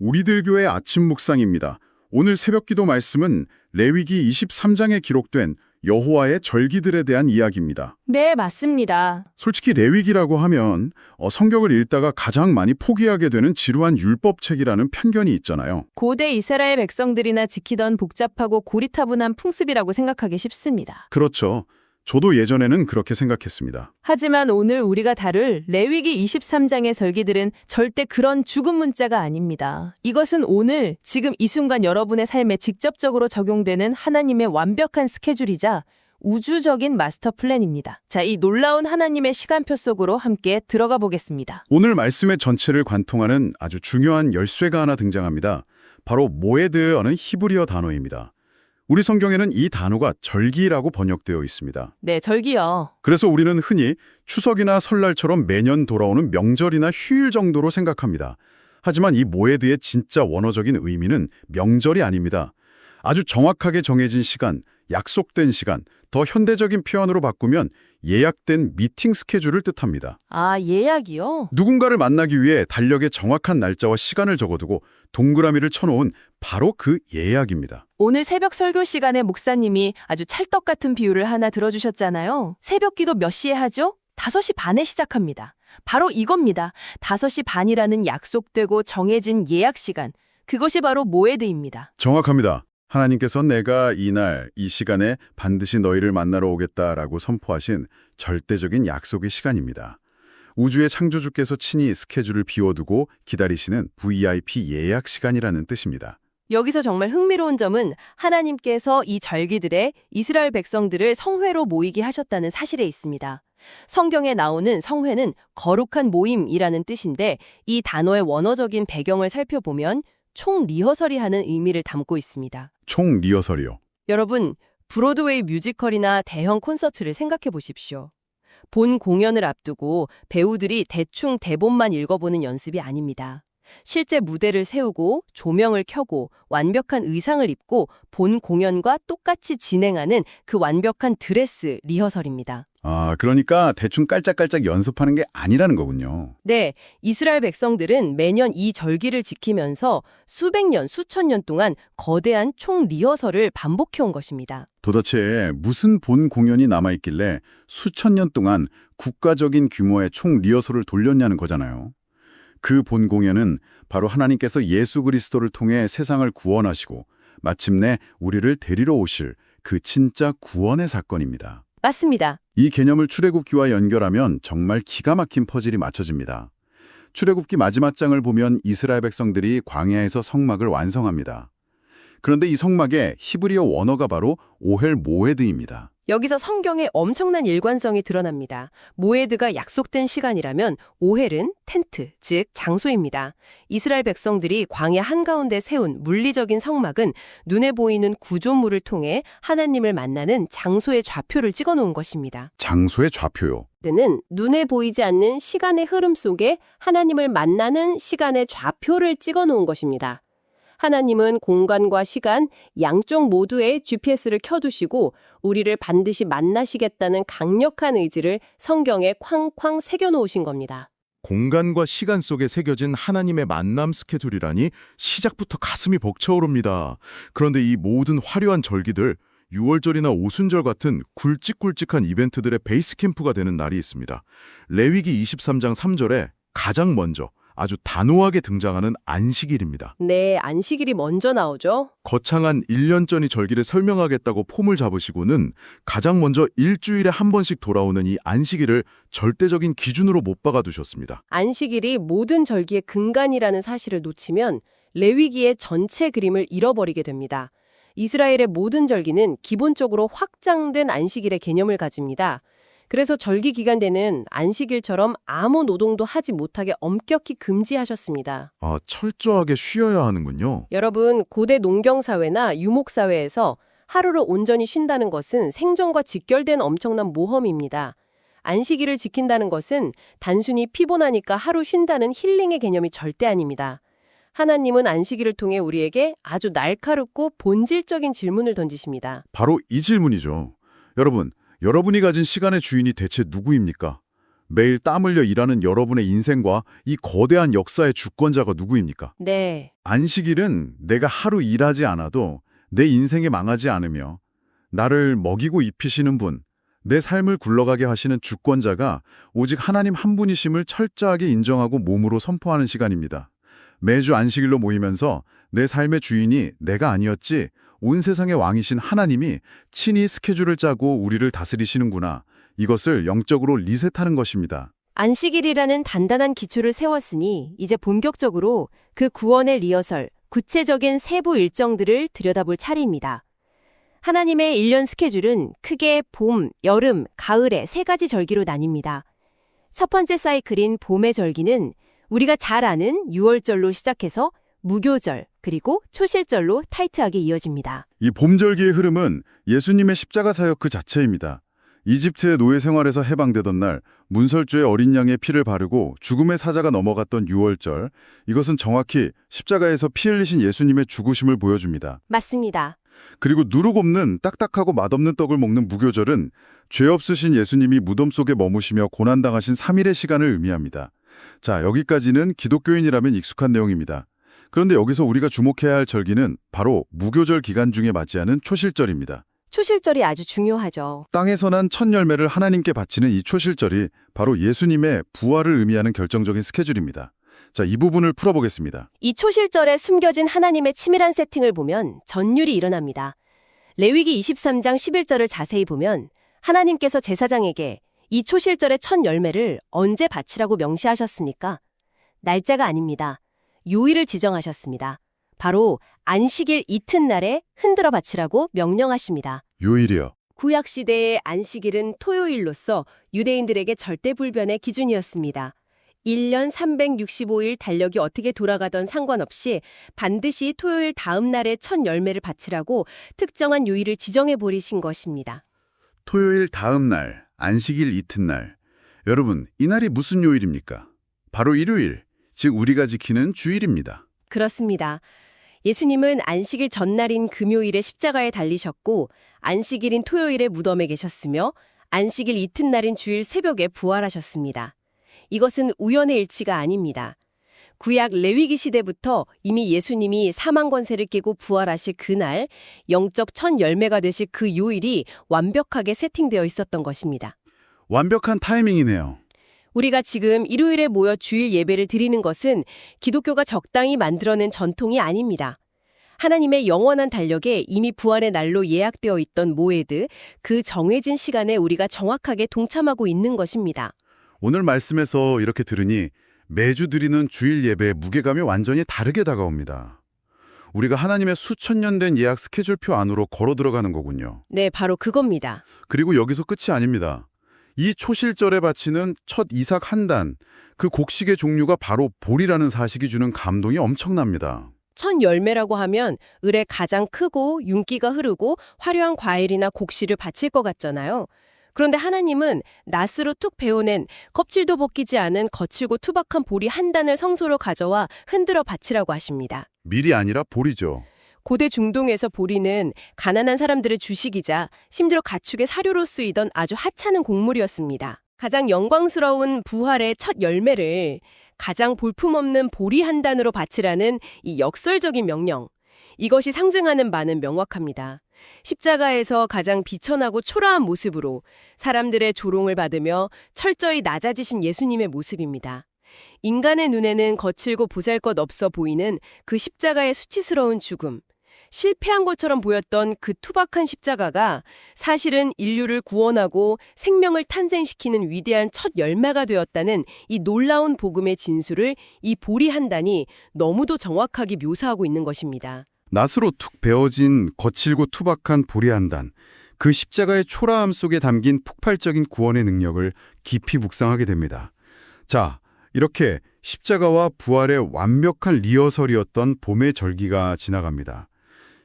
우리들 교회 아침 묵상입니다. 오늘 새벽기도 말씀은 레위기 23장에 기록된 여호와의 절기들에 대한 이야기입니다. 네, 맞습니다. 솔직히 레위기라고 하면 성경을 읽다가 가장 많이 포기하게 되는 지루한 율법책이라는 편견이 있잖아요. 고대 이스라엘 백성들이나 지키던 복잡하고 고리타분한 풍습이라고 생각하기 쉽습니다. 그렇죠. 저도 예전에는 그렇게 생각했습니다. 하지만 오늘 우리가 다룰 레위기 23장의 절기들은 절대 그런 죽은 문자가 아닙니다. 이것은 오늘, 지금 이 순간 여러분의 삶에 직접적으로 적용되는 하나님의 완벽한 스케줄이자 우주적인 마스터 플랜입니다. 자, 이 놀라운 하나님의 시간표 속으로 함께 들어가 보겠습니다. 오늘 말씀의 전체를 관통하는 아주 중요한 열쇠가 하나 등장합니다. 바로 모에드어는 히브리어 단어입니다. 우리 성경에는 이 단어가 절기라고 번역되어 있습니다. 네, 절기요. 그래서 우리는 흔히 추석이나 설날처럼 매년 돌아오는 명절이나 휴일 정도로 생각합니다. 하지만 이 모에드의 진짜 원어적인 의미는 명절이 아닙니다. 아주 정확하게 정해진 시간, 약속된 시간, 더 현대적인 표현으로 바꾸면 예약된 미팅 스케줄을 뜻합니다. 아, 예약이요? 누군가를 만나기 위해 달력에 정확한 날짜와 시간을 적어두고 동그라미를 쳐놓은 바로 그 예약입니다. 오늘 새벽 설교 시간에 목사님이 아주 찰떡 같은 비유를 하나 들어주셨잖아요. 새벽 기도 몇 시에 하죠? 5시 반에 시작합니다. 바로 이겁니다. 5시 반이라는 약속되고 정해진 예약 시간. 그것이 바로 모에드입니다. 정확합니다. 하나님께서 내가 이날, 이 시간에 반드시 너희를 만나러 오겠다라고 선포하신 절대적인 약속의 시간입니다. 우주의 창조주께서 친히 스케줄을 비워두고 기다리시는 VIP 예약 시간이라는 뜻입니다. 여기서 정말 흥미로운 점은 하나님께서 이 절기들에 이스라엘 백성들을 성회로 모이게 하셨다는 사실에 있습니다. 성경에 나오는 성회는 거룩한 모임이라는 뜻인데 이 단어의 원어적인 배경을 살펴보면 총 리허설이 하는 의미를 담고 있습니다. 총 리허설이요. 여러분, 브로드웨이 뮤지컬이나 대형 콘서트를 생각해 보십시오. 본 공연을 앞두고 배우들이 대충 대본만 읽어보는 연습이 아닙니다. 실제 무대를 세우고 조명을 켜고 완벽한 의상을 입고 본 공연과 똑같이 진행하는 그 완벽한 드레스 리허설입니다. 아, 그러니까 대충 깔짝깔짝 연습하는 게 아니라는 거군요. 네, 이스라엘 백성들은 매년 이 절기를 지키면서 수백 년, 수천 년 동안 거대한 총 리허설을 반복해온 것입니다. 도대체 무슨 본 공연이 남아있길래 수천 년 동안 국가적인 규모의 총 리허설을 돌렸냐는 거잖아요. 그 본 공연은 바로 하나님께서 예수 그리스도를 통해 세상을 구원하시고 마침내 우리를 데리러 오실 그 진짜 구원의 사건입니다. 맞습니다. 이 개념을 출애굽기와 연결하면 정말 기가 막힌 퍼즐이 맞춰집니다. 출애굽기 마지막 장을 보면 이스라엘 백성들이 광야에서 성막을 완성합니다. 그런데 이 성막의 히브리어 원어가 바로 오헬 모에드입니다. 여기서 성경의 엄청난 일관성이 드러납니다. 모에드가 약속된 시간이라면 오헬은 텐트, 즉 장소입니다. 이스라엘 백성들이 광야 한가운데 세운 물리적인 성막은 눈에 보이는 구조물을 통해 하나님을 만나는 장소의 좌표를 찍어놓은 것입니다. 장소의 좌표요. 는 눈에 보이지 않는 시간의 흐름 속에 하나님을 만나는 시간의 좌표를 찍어놓은 것입니다. 하나님은 공간과 시간, 양쪽 모두에 GPS를 켜두시고 우리를 반드시 만나시겠다는 강력한 의지를 성경에 쾅쾅 새겨놓으신 겁니다. 공간과 시간 속에 새겨진 하나님의 만남 스케줄이라니 시작부터 가슴이 벅차오릅니다. 그런데 이 모든 화려한 절기들, 6월절이나 오순절 같은 굵직굵직한 이벤트들의 베이스 캠프가 되는 날이 있습니다. 레위기 23장 3절에 가장 먼저 아주 단호하게 등장하는 안식일입니다. 네, 안식일이 먼저 나오죠. 거창한 1년 전이 절기를 설명하겠다고 폼을 잡으시고는 가장 먼저 일주일에 한 번씩 돌아오는 이 안식일을 절대적인 기준으로 못 박아두셨습니다. 안식일이 모든 절기의 근간이라는 사실을 놓치면 레위기의 전체 그림을 잃어버리게 됩니다. 이스라엘의 모든 절기는 기본적으로 확장된 안식일의 개념을 가집니다. 그래서 절기 기간대는 안식일처럼 아무 노동도 하지 못하게 엄격히 금지하셨습니다. 아, 철저하게 쉬어야 하는군요. 여러분, 고대 농경사회나 유목사회에서 하루를 온전히 쉰다는 것은 생존과 직결된 엄청난 모험입니다. 안식일을 지킨다는 것은 단순히 피곤하니까 하루 쉰다는 힐링의 개념이 절대 아닙니다. 하나님은 안식일을 통해 우리에게 아주 날카롭고 본질적인 질문을 던지십니다. 바로 이 질문이죠. 여러분이 가진 시간의 주인이 대체 누구입니까? 매일 땀 흘려 일하는 여러분의 인생과 이 거대한 역사의 주권자가 누구입니까? 네. 안식일은 내가 하루 일하지 않아도 내 인생에 망하지 않으며 나를 먹이고 입히시는 분, 내 삶을 굴러가게 하시는 주권자가 오직 하나님 한 분이심을 철저하게 인정하고 몸으로 선포하는 시간입니다. 매주 안식일로 모이면서 내 삶의 주인이 내가 아니었지 온 세상의 왕이신 하나님이 친히 스케줄을 짜고 우리를 다스리시는구나. 이것을 영적으로 리셋하는 것입니다. 안식일이라는 단단한 기초를 세웠으니 이제 본격적으로 그 구원의 리허설, 구체적인 세부 일정들을 들여다볼 차례입니다. 하나님의 1년 스케줄은 크게 봄, 여름, 가을의 3가지 절기로 나뉩니다. 첫 번째 사이클인 봄의 절기는 우리가 잘 아는 6월절로 시작해서 무교절, 그리고 초실절로 타이트하게 이어집니다. 이 봄절기의 흐름은 예수님의 십자가 사역 그 자체입니다. 이집트의 노예 생활에서 해방되던 날 문설주의 어린 양의 피를 바르고 죽음의 사자가 넘어갔던 6월절, 이것은 정확히 십자가에서 피 흘리신 예수님의 죽으심을 보여줍니다. 맞습니다. 그리고 누룩 없는 딱딱하고 맛없는 떡을 먹는 무교절은 죄 없으신 예수님이 무덤 속에 머무시며 고난당하신 3일의 시간을 의미합니다. 자, 여기까지는 기독교인이라면 익숙한 내용입니다. 그런데 여기서 우리가 주목해야 할 절기는 바로 무교절 기간 중에 맞이하는 초실절입니다. 초실절이 아주 중요하죠. 땅에서 난 첫 열매를 하나님께 바치는 이 초실절이 바로 예수님의 부활을 의미하는 결정적인 스케줄입니다. 자, 이 부분을 풀어보겠습니다. 이 초실절에 숨겨진 하나님의 치밀한 세팅을 보면 전율이 일어납니다. 레위기 23장 11절을 자세히 보면 하나님께서 제사장에게 이 초실절의 첫 열매를 언제 바치라고 명시하셨습니까? 날짜가 아닙니다. 요일을 지정하셨습니다. 바로 안식일 이튿날에 흔들어 바치라고 명령하십니다. 요일이요. 구약시대의 안식일은 토요일로서 유대인들에게 절대불변의 기준이었습니다. 1년 365일 달력이 어떻게 돌아가던 상관없이 반드시 토요일 다음 날에 첫 열매를 바치라고 특정한 요일을 지정해 버리신 것입니다. 토요일 다음 날, 안식일 이튿날. 여러분, 이 날이 무슨 요일입니까? 바로 일요일, 즉 우리가 지키는 주일입니다. 그렇습니다. 예수님은 안식일 전날인 금요일에 십자가에 달리셨고 안식일인 토요일에 무덤에 계셨으며 안식일 이튿날인 주일 새벽에 부활하셨습니다. 이것은 우연의 일치가 아닙니다. 구약 레위기 시대부터 이미 예수님이 사망 권세를 깨고 부활하실 그날, 영적 첫 열매가 되실 그 요일이 완벽하게 세팅되어 있었던 것입니다. 완벽한 타이밍이네요. 우리가 지금 일요일에 모여 주일 예배를 드리는 것은 기독교가 적당히 만들어낸 전통이 아닙니다. 하나님의 영원한 달력에 이미 부활의 날로 예약되어 있던 모에드, 그 정해진 시간에 우리가 정확하게 동참하고 있는 것입니다. 오늘 말씀에서 이렇게 들으니 매주 드리는 주일 예배의 무게감이 완전히 다르게 다가옵니다. 우리가 하나님의 수천 년 된 예약 스케줄표 안으로 걸어 들어가는 거군요. 네, 바로 그겁니다. 그리고 여기서 끝이 아닙니다. 이 초실절에 바치는 첫 이삭 한 단, 그 곡식의 종류가 바로 보리라는 사실이 주는 감동이 엄청납니다. 첫 열매라고 하면 을에 가장 크고 윤기가 흐르고 화려한 과일이나 곡식을 바칠 것 같잖아요. 그런데 하나님은 낫으로 툭 베어낸 껍질도 벗기지 않은 거칠고 투박한 보리 한 단을 성소로 가져와 흔들어 바치라고 하십니다. 밀이 아니라 보리죠. 고대 중동에서 보리는 가난한 사람들의 주식이자 심지어 가축의 사료로 쓰이던 아주 하찮은 곡물이었습니다. 가장 영광스러운 부활의 첫 열매를 가장 볼품없는 보리 한 단으로 바치라는 이 역설적인 명령. 이것이 상징하는 바는 명확합니다. 십자가에서 가장 비천하고 초라한 모습으로 사람들의 조롱을 받으며 철저히 낮아지신 예수님의 모습입니다. 인간의 눈에는 거칠고 보잘것없어 보이는 그 십자가의 수치스러운 죽음, 실패한 것처럼 보였던 그 투박한 십자가가 사실은 인류를 구원하고 생명을 탄생시키는 위대한 첫 열매가 되었다는 이 놀라운 복음의 진수를 이 보리 한 단이 너무도 정확하게 묘사하고 있는 것입니다. 낫으로 툭 베어진 거칠고 투박한 보리 한 단, 그 십자가의 초라함 속에 담긴 폭발적인 구원의 능력을 깊이 묵상하게 됩니다. 자, 이렇게 십자가와 부활의 완벽한 리허설이었던 봄의 절기가 지나갑니다.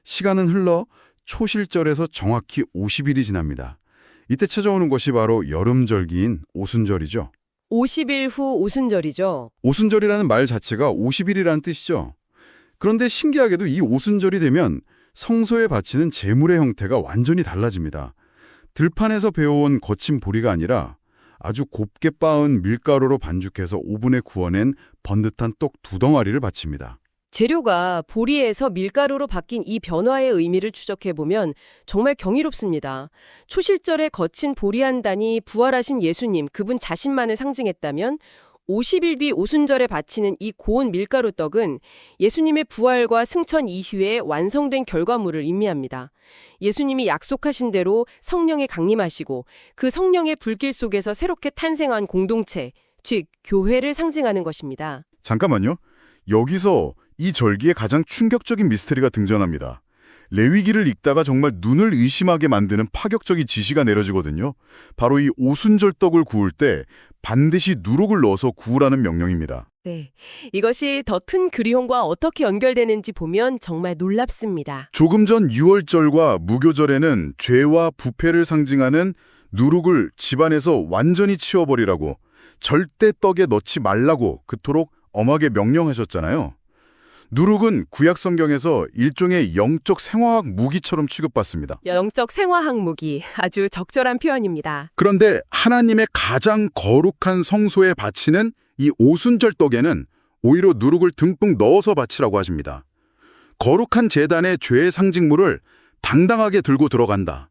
시간은 흘러 초실절에서 정확히 50일이 지납니다. 이때 찾아오는 것이 바로 여름절기인 오순절이죠. 50일 후 오순절이죠. 오순절이라는 말 자체가 50일이라는 뜻이죠. 그런데 신기하게도 이 오순절이 되면 성소에 바치는 제물의 형태가 완전히 달라집니다. 들판에서 베어온 거친 보리가 아니라 아주 곱게 빻은 밀가루로 반죽해서 오븐에 구워낸 번듯한 떡 2덩어리를 바칩니다. 재료가 보리에서 밀가루로 바뀐 이 변화의 의미를 추적해보면 정말 경이롭습니다. 초실절에 거친 보리 한 단이 부활하신 예수님, 그분 자신만을 상징했다면 50일 뒤 오순절에 바치는 이 고운 밀가루 떡은 예수님의 부활과 승천 이후에 완성된 결과물을 의미합니다. 예수님이 약속하신 대로 성령에 강림하시고 그 성령의 불길 속에서 새롭게 탄생한 공동체, 즉 교회를 상징하는 것입니다. 잠깐만요. 여기서 이 절기에 가장 충격적인 미스터리가 등장합니다. 레위기를 읽다가 정말 눈을 의심하게 만드는 파격적인 지시가 내려지거든요. 바로 이 오순절 떡을 구울 때 반드시 누룩을 넣어서 구우라는 명령입니다. 네, 이것이 더 큰 그리움과 어떻게 연결되는지 보면 정말 놀랍습니다. 조금 전 유월절과 무교절에는 죄와 부패를 상징하는 누룩을 집안에서 완전히 치워버리라고, 절대 떡에 넣지 말라고 그토록 엄하게 명령하셨잖아요. 누룩은 구약 성경에서 일종의 영적 생화학 무기처럼 취급받습니다. 영적 생화학 무기, 아주 적절한 표현입니다. 그런데 하나님의 가장 거룩한 성소에 바치는 이 오순절 떡에는 오히려 누룩을 듬뿍 넣어서 바치라고 하십니다. 거룩한 제단의 죄의 상징물을 당당하게 들고 들어간다.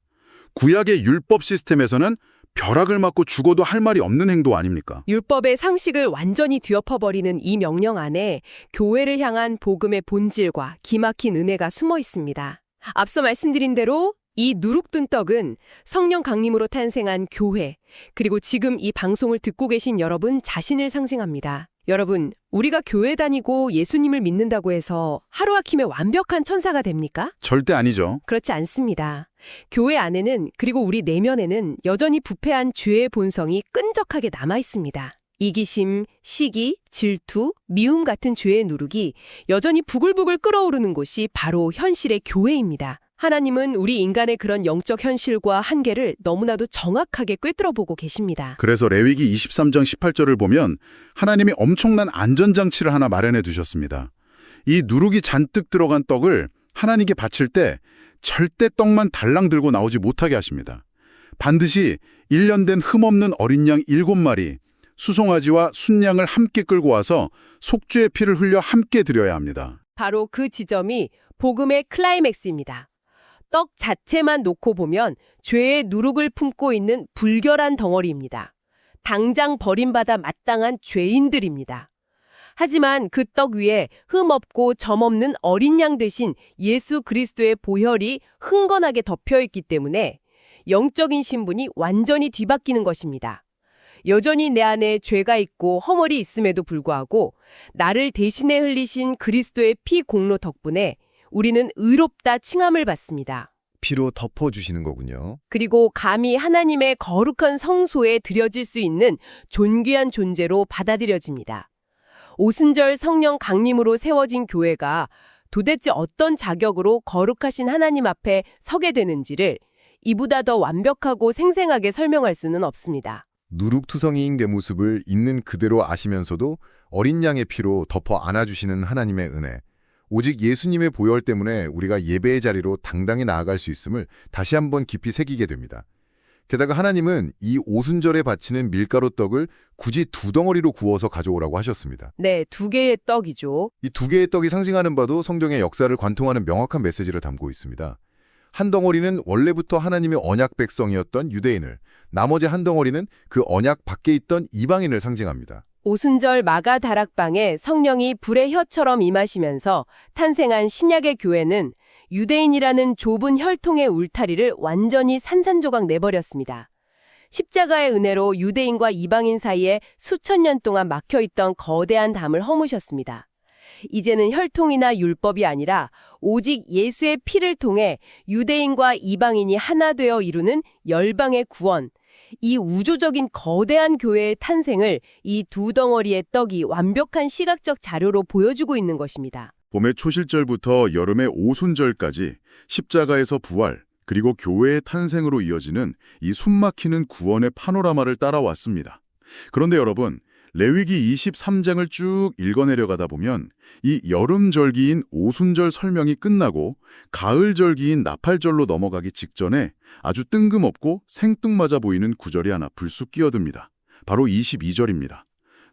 구약의 율법 시스템에서는 벼락을 맞고 죽어도 할 말이 없는 행동 아닙니까? 율법의 상식을 완전히 뒤엎어버리는 이 명령 안에 교회를 향한 복음의 본질과 기막힌 은혜가 숨어 있습니다. 앞서 말씀드린 대로 이 누룩든 떡은 성령 강림으로 탄생한 교회, 그리고 지금 이 방송을 듣고 계신 여러분 자신을 상징합니다. 여러분, 우리가 교회 다니고 예수님을 믿는다고 해서 하루아침에 완벽한 천사가 됩니까? 절대 아니죠. 그렇지 않습니다. 교회 안에는, 그리고 우리 내면에는 여전히 부패한 죄의 본성이 끈적하게 남아 있습니다. 이기심, 시기, 질투, 미움 같은 죄의 누룩이 여전히 부글부글 끓어오르는 곳이 바로 현실의 교회입니다. 하나님은 우리 인간의 그런 영적 현실과 한계를 너무나도 정확하게 꿰뚫어보고 계십니다. 그래서 레위기 23장 18절을 보면 하나님이 엄청난 안전장치를 하나 마련해 두셨습니다. 이 누룩이 잔뜩 들어간 떡을 하나님께 바칠 때 절대 떡만 달랑 들고 나오지 못하게 하십니다. 반드시 1년 된 흠없는 어린 양 7마리, 수송아지와 순양을 함께 끌고 와서 속죄의 피를 흘려 함께 드려야 합니다. 바로 그 지점이 복음의 클라이맥스입니다. 떡 자체만 놓고 보면 죄의 누룩을 품고 있는 불결한 덩어리입니다. 당장 버림받아 마땅한 죄인들입니다. 하지만 그 떡 위에 흠없고 점없는 어린 양 대신 예수 그리스도의 보혈이 흥건하게 덮여있기 때문에 영적인 신분이 완전히 뒤바뀌는 것입니다. 여전히 내 안에 죄가 있고 허물이 있음에도 불구하고 나를 대신해 흘리신 그리스도의 피 공로 덕분에 우리는 의롭다 칭함을 받습니다. 피로 덮어주시는 거군요. 그리고 감히 하나님의 거룩한 성소에 드려질 수 있는 존귀한 존재로 받아들여집니다. 오순절 성령 강림으로 세워진 교회가 도대체 어떤 자격으로 거룩하신 하나님 앞에 서게 되는지를 이보다 더 완벽하고 생생하게 설명할 수는 없습니다. 누룩투성이인 내 모습을 있는 그대로 아시면서도 어린 양의 피로 덮어 안아주시는 하나님의 은혜. 오직 예수님의 보혈 때문에 우리가 예배의 자리로 당당히 나아갈 수 있음을 다시 한번 깊이 새기게 됩니다. 게다가 하나님은 이 오순절에 바치는 밀가루 떡을 굳이 2덩어리로 구워서 가져오라고 하셨습니다. 네, 2개의 떡이죠. 이 2개의 떡이 상징하는 바도 성경의 역사를 관통하는 명확한 메시지를 담고 있습니다. 한 덩어리는 원래부터 하나님의 언약 백성이었던 유대인을, 나머지 한 덩어리는 그 언약 밖에 있던 이방인을 상징합니다. 오순절 마가 다락방에 성령이 불의 혀처럼 임하시면서 탄생한 신약의 교회는 유대인이라는 좁은 혈통의 울타리를 완전히 산산조각 내버렸습니다. 십자가의 은혜로 유대인과 이방인 사이에 수천 년 동안 막혀있던 거대한 담을 허무셨습니다. 이제는 혈통이나 율법이 아니라 오직 예수의 피를 통해 유대인과 이방인이 하나 되어 이루는 열방의 구원, 이 우주적인 거대한 교회의 탄생을 이 2덩어리의 떡이 완벽한 시각적 자료로 보여주고 있는 것입니다. 봄의 초실절부터 여름의 오순절까지 십자가에서 부활, 그리고 교회의 탄생으로 이어지는 이 숨막히는 구원의 파노라마를 따라왔습니다. 그런데 여러분, 레위기 23장을 쭉 읽어내려가다 보면 이 여름절기인 오순절 설명이 끝나고 가을절기인 나팔절로 넘어가기 직전에 아주 뜬금없고 생뚱맞아 보이는 구절이 하나 불쑥 끼어듭니다. 바로 22절입니다.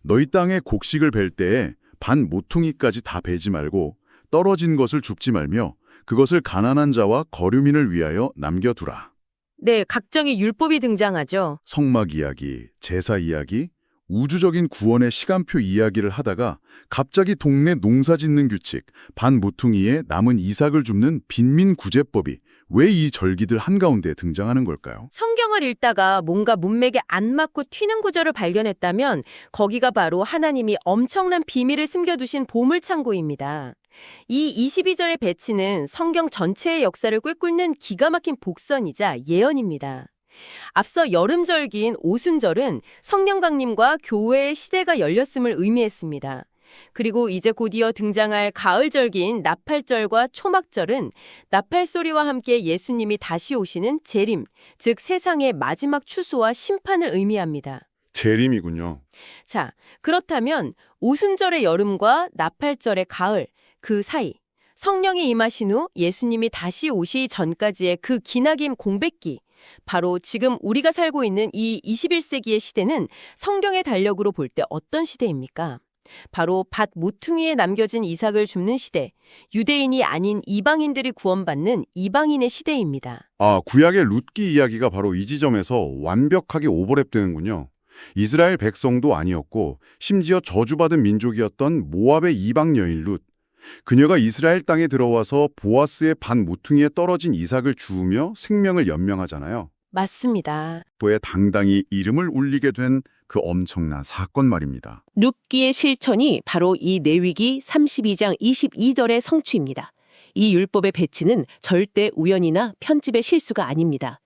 너희 땅에 곡식을 벨 때에 반 모퉁이까지 다 베지 말고 떨어진 것을 줍지 말며 그것을 가난한 자와 거류민을 위하여 남겨두라. 네, 각종의 율법이 등장하죠. 성막 이야기, 제사 이야기, 우주적인 구원의 시간표 이야기를 하다가 갑자기 동네 농사 짓는 규칙, 반 모퉁이에 남은 이삭을 줍는 빈민구제법이 왜 이 절기들 한가운데 등장하는 걸까요? 성경을 읽다가 뭔가 문맥에 안 맞고 튀는 구절을 발견했다면 거기가 바로 하나님이 엄청난 비밀을 숨겨두신 보물창고입니다. 이 22절의 배치는 성경 전체의 역사를 꿰뚫는 기가 막힌 복선이자 예언입니다. 앞서 여름절기인 오순절은 성령 강림과 교회의 시대가 열렸음을 의미했습니다. 그리고 이제 곧이어 등장할 가을절기인 나팔절과 초막절은 나팔소리와 함께 예수님이 다시 오시는 재림, 즉 세상의 마지막 추수와 심판을 의미합니다. 재림이군요. 자, 그렇다면 오순절의 여름과 나팔절의 가을, 그 사이, 성령이 임하신 후 예수님이 다시 오시기 전까지의 그 기나긴 공백기, 바로 지금 우리가 살고 있는 이 21세기의 시대는 성경의 달력으로 볼 때 어떤 시대입니까? 바로 밭 모퉁이에 남겨진 이삭을 줍는 시대, 유대인이 아닌 이방인들이 구원받는 이방인의 시대입니다. 구약의 룻기 이야기가 바로 이 지점에서 완벽하게 오버랩되는군요. 이스라엘 백성도 아니었고 심지어 저주받은 민족이었던 모압의 이방 여인 룻. 그녀가 이스라엘 땅에 들어와서 보아스의 밭 모퉁이에 떨어진 이삭을 주우며 생명을 연명하잖아요. 맞습니다. 또에 당당히 이름을 울리게 된 그 엄청난 사건 말입니다. 룻기의 실천이 바로 이 레위기 32장 22절의 성취입니다. 이 율법의 배치는 절대 우연이나 편집의 실수가 아닙니다.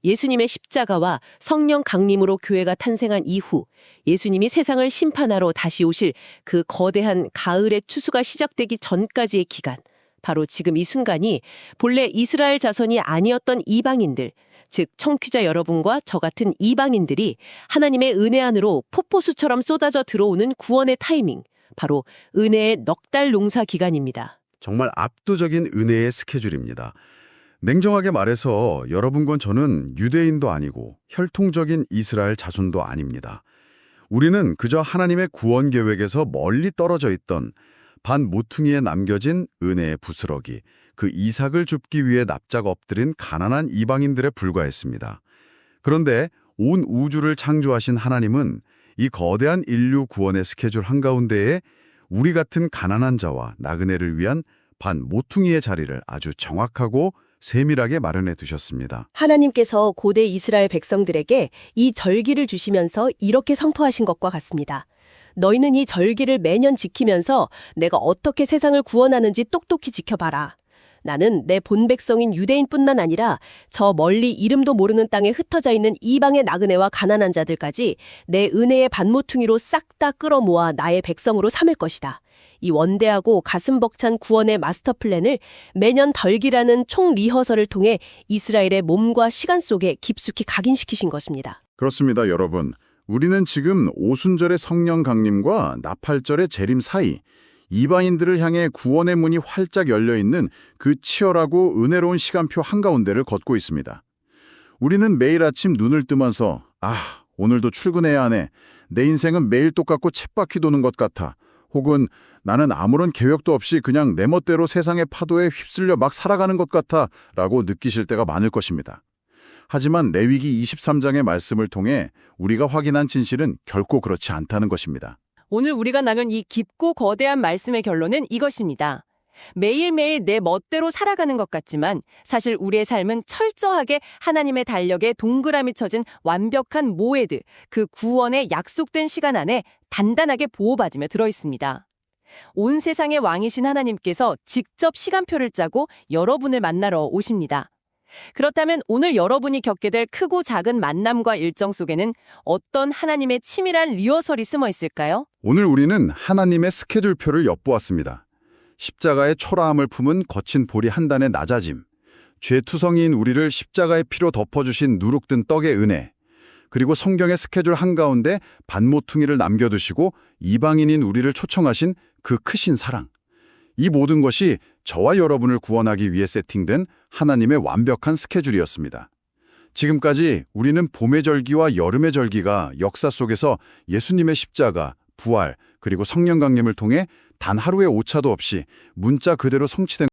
예수님의 십자가와 성령 강림으로 교회가 탄생한 이후 예수님이 세상을 심판하러 다시 오실 그 거대한 가을의 추수가 시작되기 전까지의 기간, 바로 지금 이 순간이 본래 이스라엘 자손이 아니었던 이방인들, 즉 청취자 여러분과 저 같은 이방인들이 하나님의 은혜 안으로 폭포수처럼 쏟아져 들어오는 구원의 타이밍, 바로 은혜의 넉 달 농사 기간입니다. 정말 압도적인 은혜의 스케줄입니다. 냉정하게 말해서 여러분과 저는 유대인도 아니고 혈통적인 이스라엘 자손도 아닙니다. 우리는 그저 하나님의 구원 계획에서 멀리 떨어져 있던 반 모퉁이에 남겨진 은혜의 부스러기, 그 이삭을 줍기 위해 납작 엎드린 가난한 이방인들에 불과했습니다. 그런데 온 우주를 창조하신 하나님은 이 거대한 인류 구원의 스케줄 한가운데에 우리 같은 가난한 자와 나그네를 위한 반 모퉁이의 자리를 아주 정확하고 세밀하게 마련해 두셨습니다. 하나님께서 고대 이스라엘 백성들에게 이 절기를 주시면서 이렇게 선포하신 것과 같습니다. 너희는 이 절기를 매년 지키면서 내가 어떻게 세상을 구원하는지 똑똑히 지켜봐라. 나는 내 본 백성인 유대인뿐만 아니라 저 멀리 이름도 모르는 땅에 흩어져 있는 이방의 나그네와 가난한 자들까지 내 은혜의 반모퉁이로 싹 다 끌어모아 나의 백성으로 삼을 것이다. 이 원대하고 가슴 벅찬 구원의 마스터 플랜을 매년 덜기라는 총 리허설을 통해 이스라엘의 몸과 시간 속에 깊숙이 각인시키신 것입니다. 그렇습니다, 여러분. 우리는 지금 오순절의 성령 강림과 나팔절의 재림 사이, 이방인들을 향해 구원의 문이 활짝 열려있는 그 치열하고 은혜로운 시간표 한가운데를 걷고 있습니다. 우리는 매일 아침 눈을 뜨면서 오늘도 출근해야 하네. 내 인생은 매일 똑같고 쳇바퀴 도는 것 같아. 혹은 나는 아무런 계획도 없이 그냥 내 멋대로 세상의 파도에 휩쓸려 막 살아가는 것 같아 라고 느끼실 때가 많을 것입니다. 하지만 레위기 23장의 말씀을 통해 우리가 확인한 진실은 결코 그렇지 않다는 것입니다. 오늘 우리가 나눈 이 깊고 거대한 말씀의 결론은 이것입니다. 매일매일 내 멋대로 살아가는 것 같지만 사실 우리의 삶은 철저하게 하나님의 달력에 동그라미 쳐진 완벽한 모에드, 그 구원의 약속된 시간 안에 단단하게 보호받으며 들어있습니다. 온 세상의 왕이신 하나님께서 직접 시간표를 짜고 여러분을 만나러 오십니다. 그렇다면 오늘 여러분이 겪게 될 크고 작은 만남과 일정 속에는 어떤 하나님의 치밀한 리허설이 숨어 있을까요? 오늘 우리는 하나님의 스케줄표를 엿보았습니다. 십자가의 초라함을 품은 거친 보리 한 단의 낮아짐, 죄투성이인 우리를 십자가의 피로 덮어주신 누룩든 떡의 은혜, 그리고 성경의 스케줄 한가운데 반모퉁이를 남겨두시고 이방인인 우리를 초청하신 그 크신 사랑. 이 모든 것이 저와 여러분을 구원하기 위해 세팅된 하나님의 완벽한 스케줄이었습니다. 지금까지 우리는 봄의 절기와 여름의 절기가 역사 속에서 예수님의 십자가, 부활, 그리고 성령 강림을 통해 단 하루의 오차도 없이 문자 그대로 성취된